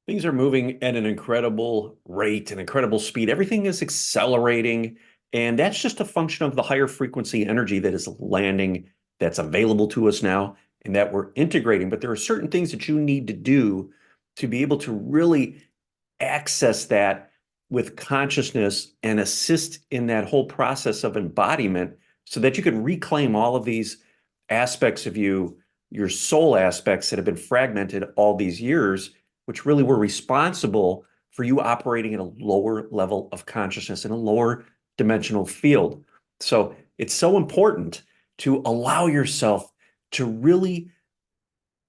Things are moving at an incredible rate, an incredible speed. Everything is accelerating. And that's just a function of the higher frequency energy that is landing, that's available to us now, and that we're integrating. But there are certain things that you need to do to be able to really access that with consciousness and assist in that whole process of embodiment so that you can reclaim all of these aspects of you, your soul aspects that have been fragmented all these years, which really were responsible for you operating at a lower level of consciousness in a lower dimensional field. So it's so important to allow yourself to really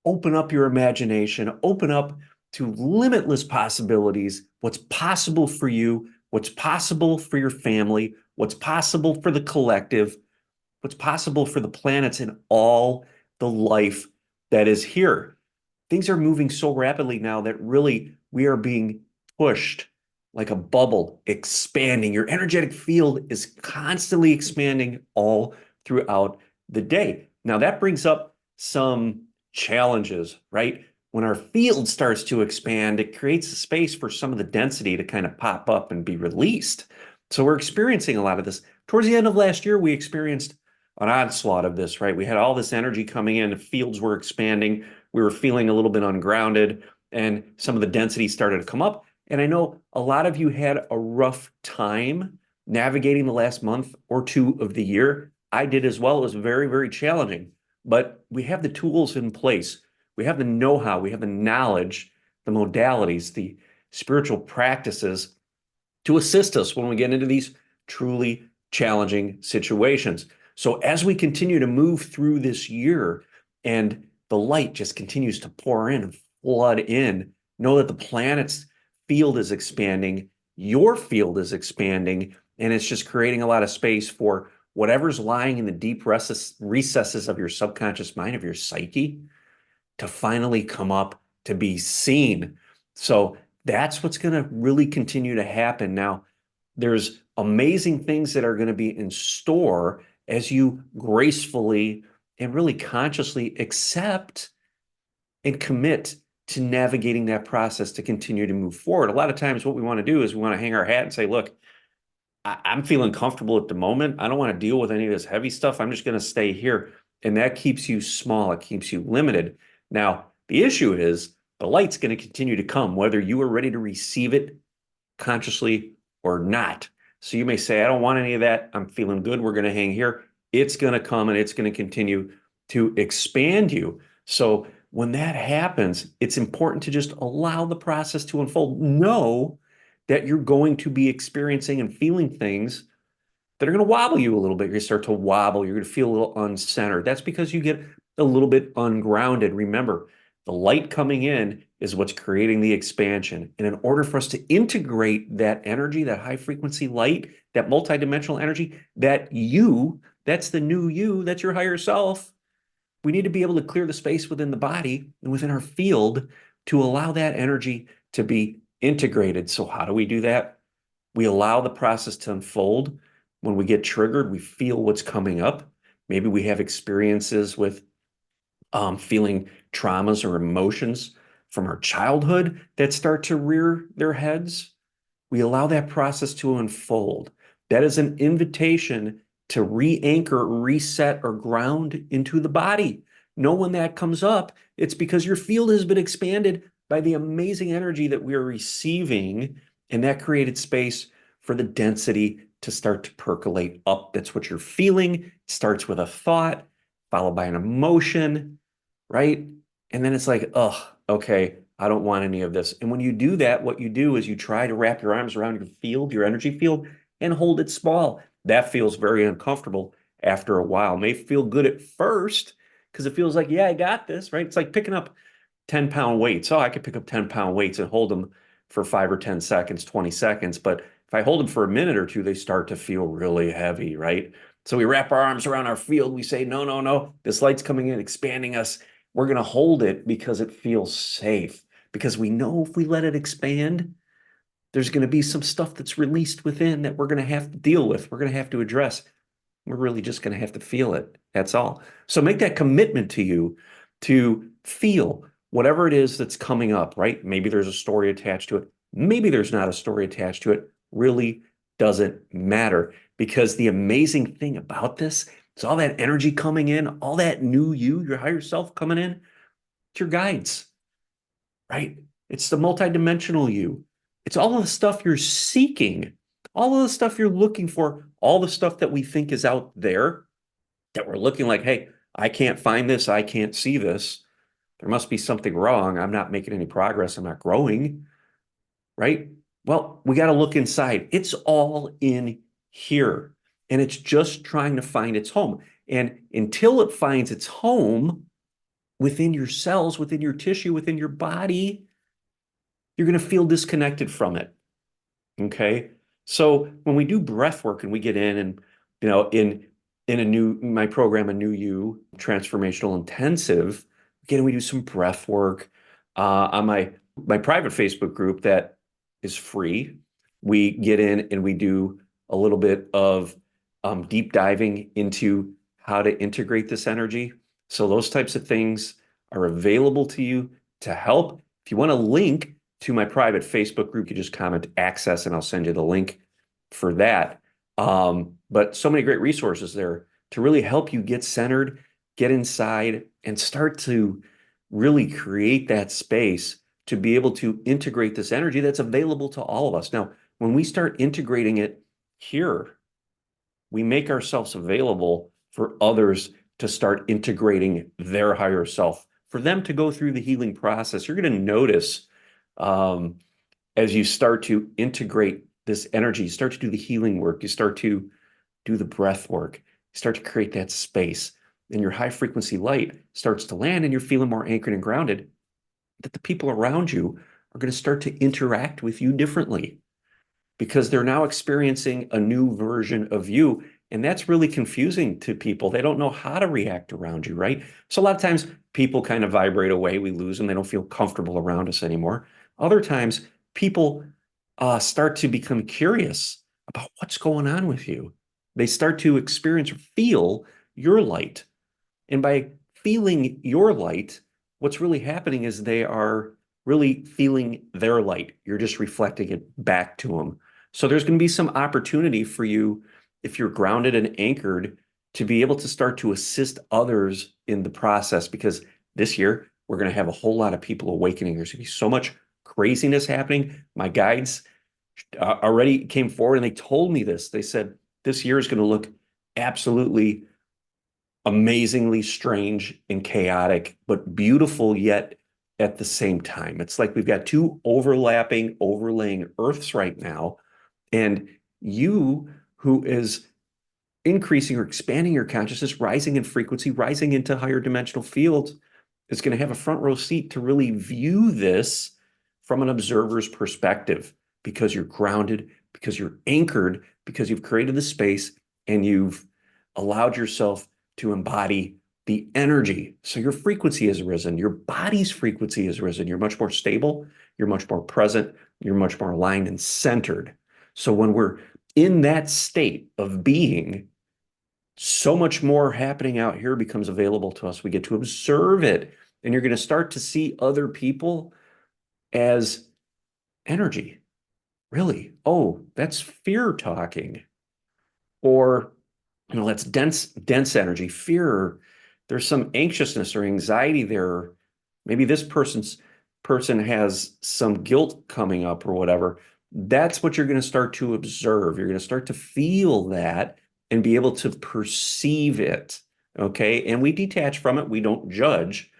open up your imagination, open up to limitless possibilities, what's possible for you, what's possible for your family, what's possible for the collective, what's possible for the planets and all the life that is here. Things are moving so rapidly now that really we are being pushed like a bubble, expanding. Your energetic field is constantly expanding all throughout the day. Now, that brings up some challenges, right? When our field starts to expand, it creates a space for some of the density to kind of pop up and be released. So we're experiencing a lot of this. Towards the end of last year, we experienced an onslaught of this, right? We had all this energy coming in, the fields were expanding, we were feeling a little bit ungrounded, and some of the density started to come up. And I know a lot of you had a rough time navigating the last month or two of the year. I did as well. It was very, very challenging, but we have the tools in place. We have the know-how, we have the knowledge, the modalities, the spiritual practices to assist us when we get into these truly challenging situations. So as we continue to move through this year and the light just continues to pour in and flood in, know that the planet's field is expanding, your field is expanding, and it's just creating a lot of space for whatever's lying in the deep recesses of your subconscious mind, of your psyche, to finally come up to be seen. So that's what's going to really continue to happen. Now, there's amazing things that are going to be in store as you gracefully and really consciously accept and commit to navigating that process to continue to move forward. A lot of times what we want to do is we want to hang our hat and say, look, I'm feeling comfortable at the moment. I don't want to deal with any of this heavy stuff. I'm just going to stay here. And that keeps you small. It keeps you limited. Now, the issue is the light's going to continue to come, whether you are ready to receive it consciously or not. So you may say, I don't want any of that. I'm feeling good. We're going to hang here. It's going to come and it's going to continue to expand you. So when that happens, it's important to just allow the process to unfold. Know that you're going to be experiencing and feeling things that are going to wobble you a little bit. You're going to start to wobble. You're going to feel a little uncentered. That's because you get a little bit ungrounded. Remember, the light coming in is what's creating the expansion. And in order for us to integrate that energy, that high frequency light, that multidimensional energy, that's the new you, that's your higher self, we need to be able to clear the space within the body and within our field to allow that energy to be integrated. So how do we do that? We allow the process to unfold. When we get triggered, we feel what's coming up. Maybe we have experiences with feeling traumas or emotions from our childhood that start to rear their heads. We allow that process to unfold. That is an invitation to re-anchor, reset, or ground into the body. Know when that comes up, it's because your field has been expanded by the amazing energy that we are receiving, and that created space for the density to start to percolate up. That's what you're feeling. It starts with a thought, followed by an emotion, right? And then it's like, oh, okay, I don't want any of this. And when you do that, what you do is you try to wrap your arms around your field, your energy field, and hold it small. That feels very uncomfortable after a while. It may feel good at first because it feels like, yeah, I got this, right? It's like picking up 10-pound weights. Oh, I could pick up 10-pound weights and hold them for 5 or 10 seconds, 20 seconds. But if I hold them for a minute or two, they start to feel really heavy, right? So we wrap our arms around our field. We say, no, no, no, this light's coming in, expanding us. We're going to hold it because it feels safe, because we know if we let it expand, there's going to be some stuff that's released within that we're going to have to deal with. We're going to have to address. We're really just going to have to feel it. That's all. So make that commitment to you to feel whatever it is that's coming up, right? Maybe there's a story attached to it. Maybe there's not a story attached to it. Really doesn't matter, because the amazing thing about this is all that energy coming in, all that new you, your higher self coming in, it's your guides, right? It's the multidimensional you. It's all of the stuff you're seeking, all of the stuff you're looking for, all the stuff that we think is out there that we're looking like, hey, I can't find this. I can't see this. There must be something wrong. I'm not making any progress. I'm not growing, right? Well, we got to look inside. It's all in here, and it's just trying to find its home. And until it finds its home within your cells, within your tissue, within your body, you're going to feel disconnected from it. Okay. So when we do breath work and we get in and, in my program, A New You Transformational Intensive, again, we do some breath work on my private Facebook group that is free. We get in and we do a little bit of deep diving into how to integrate this energy. So those types of things are available to you to help. If you want a link to my private Facebook group, you just comment access and I'll send you the link for that. But so many great resources there to really help you get centered, get inside, and start to really create that space to be able to integrate this energy that's available to all of us. Now, when we start integrating it here, we make ourselves available for others to start integrating their higher self, for them to go through the healing process. You're going to notice as you start to integrate this energy, you start to do the healing work, you start to do the breath work, you start to create that space, and your high frequency light starts to land and you're feeling more anchored and grounded, that the people around you are going to start to interact with you differently because they're now experiencing a new version of you. And that's really confusing to people. They don't know how to react around you, right? So a lot of times people kind of vibrate away. We lose them. They don't feel comfortable around us anymore. Other times people start to become curious about what's going on with you. They start to experience or feel your light. And by feeling your light, what's really happening is they are really feeling their light. You're just reflecting it back to them. So there's going to be some opportunity for you, if you're grounded and anchored, to be able to start to assist others in the process, because this year we're going to have a whole lot of people awakening. There's going to be so much craziness happening. My guides already came forward and they told me this. They said, this year is going to look absolutely amazingly strange and chaotic, but beautiful yet at the same time. It's like we've got two overlapping, overlaying earths right now. And you, who is increasing or expanding your consciousness, rising in frequency, rising into higher dimensional fields, is going to have a front row seat to really view this from an observer's perspective, because you're grounded, because you're anchored, because you've created the space and you've allowed yourself to embody the energy. So your frequency has risen, your body's frequency has risen. You're much more stable, you're much more present, you're much more aligned and centered. So when we're in that state of being, so much more happening out here becomes available to us. We get to observe it, and you're going to start to see other people as energy. Really? Oh, that's fear talking. Or, that's dense energy. Fear, there's some anxiousness or anxiety there. Maybe this person has some guilt coming up or whatever. That's what you're going to start to observe. You're going to start to feel that and be able to perceive it. Okay. And we detach from it. We don't judge.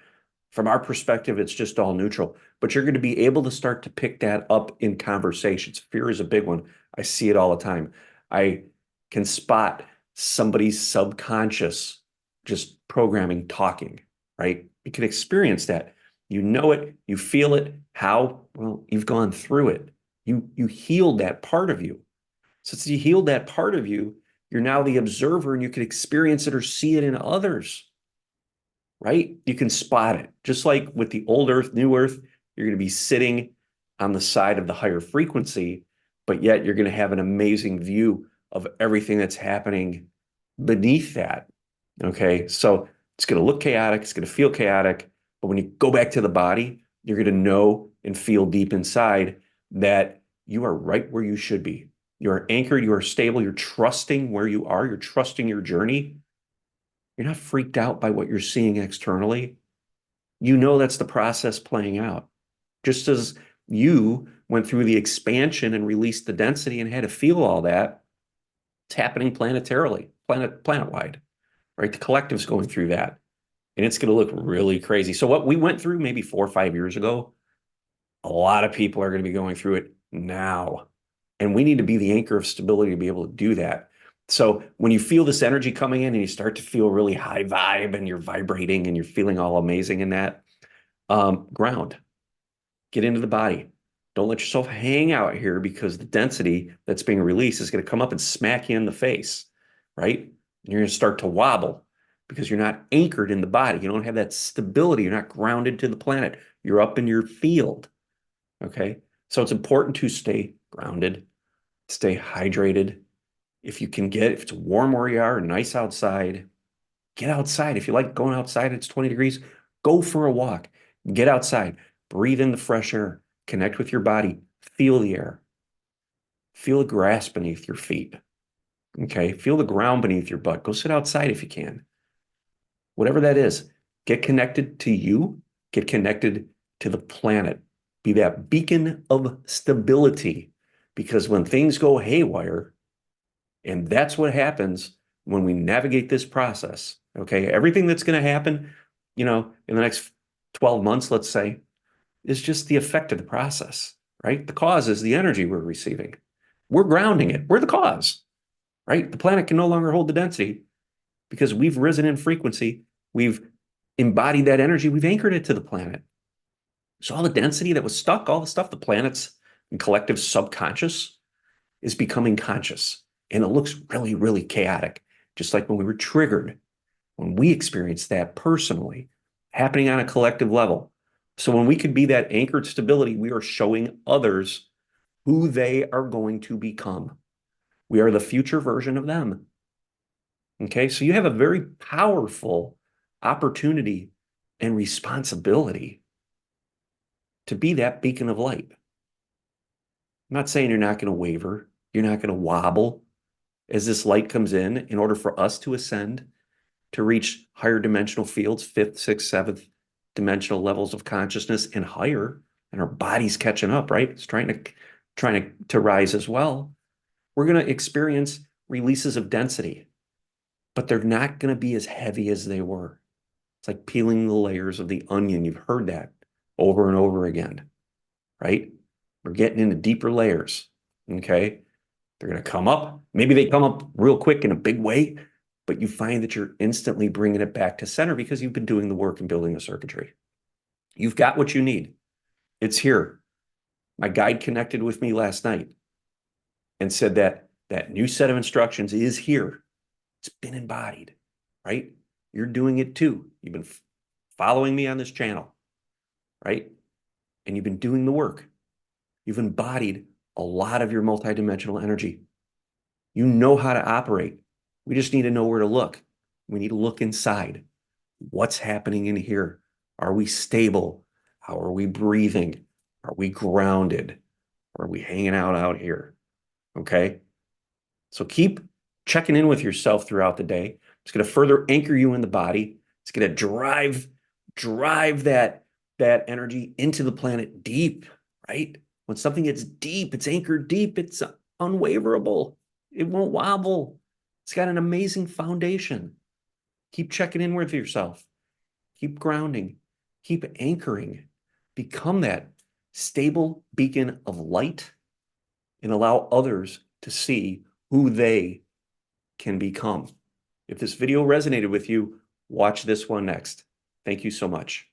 From our perspective, it's just all neutral. But you're going to be able to start to pick that up in conversations. Fear is a big one. I see it all the time. I can spot somebody's subconscious just programming, talking, right? You can experience that. You know it, you feel it. How? Well, you've gone through it. You healed that part of you. Since you healed that part of you, you're now the observer and you can experience it or see it in others, right? You can spot it. Just like with the old earth, new earth, you're going to be sitting on the side of the higher frequency, but yet you're going to have an amazing view of everything that's happening beneath that. Okay. So it's going to look chaotic. It's going to feel chaotic, But when you go back to the body, you're going to know and feel deep inside that you are right where you should be. You are anchored, you are stable, you're trusting where you are, you're trusting your journey. You're not freaked out by what you're seeing externally. You know that's the process playing out. Just as you went through the expansion and released the density and had to feel all that, it's happening planetarily, planet-wide, right? The collective's going through that. And it's going to look really crazy. So what we went through maybe 4 or 5 years ago, a lot of people are going to be going through it now. And we need to be the anchor of stability to be able to do that. So when you feel this energy coming in and you start to feel really high vibe and you're vibrating and you're feeling all amazing in that, ground, get into the body. Don't let yourself hang out here because the density that's being released is going to come up and smack you in the face, right? And you're going to start to wobble because you're not anchored in the body. You don't have that stability. You're not grounded to the planet. You're up in your field. Okay. So it's important to stay grounded, stay hydrated. If you can if it's warm where you are, nice outside, get outside. If you like going outside, it's 20 degrees, go for a walk, get outside, breathe in the fresh air, connect with your body, feel the air, feel the grass beneath your feet. Okay. Feel the ground beneath your butt. Go sit outside if you can. Whatever that is, get connected to you, get connected to the planet, be that beacon of stability. Because when things go haywire, and that's what happens when we navigate this process, okay? Everything that's going to happen, in the next 12 months, let's say, is just the effect of the process, right? The cause is the energy we're receiving. We're grounding it. We're the cause, right? The planet can no longer hold the density because we've risen in frequency. We've embodied that energy. We've anchored it to the planet. So all the density that was stuck, all the stuff, the planet's and collective subconscious is becoming conscious. And it looks really, really chaotic, just like when we were triggered, when we experienced that personally, happening on a collective level. So when we could be that anchored stability, we are showing others who they are going to become. We are the future version of them. Okay, so you have a very powerful opportunity and responsibility to be that beacon of light. I'm not saying you're not going to waver, you're not going to wobble as this light comes in order for us to ascend, to reach higher dimensional fields, fifth, sixth, seventh dimensional levels of consciousness and higher, and our body's catching up, right? It's trying to rise as well. We're going to experience releases of density, but they're not going to be as heavy as they were. It's like peeling the layers of the onion. You've heard that over and over again, right? We're getting into deeper layers, okay? They're going to come up. Maybe they come up real quick in a big way, but you find that you're instantly bringing it back to center because you've been doing the work and building the circuitry. You've got what you need. It's here. My guide connected with me last night and said that that new set of instructions is here. It's been embodied, right? You're doing it too. You've been following me on this channel, right? And you've been doing the work. You've embodied a lot of your multidimensional energy. You know how to operate. We just need to know where to look. We need to look inside. What's happening in here? Are we stable? How are we breathing? Are we grounded? Or are we hanging out here? Okay. So keep checking in with yourself throughout the day. It's going to further anchor you in the body. It's going to drive that energy into the planet deep, right? When something gets deep, it's anchored deep, it's unwaverable. It won't wobble. It's got an amazing foundation. Keep checking in with yourself. Keep grounding. Keep anchoring. Become that stable beacon of light and allow others to see who they can become. If this video resonated with you, watch this one next. Thank you so much.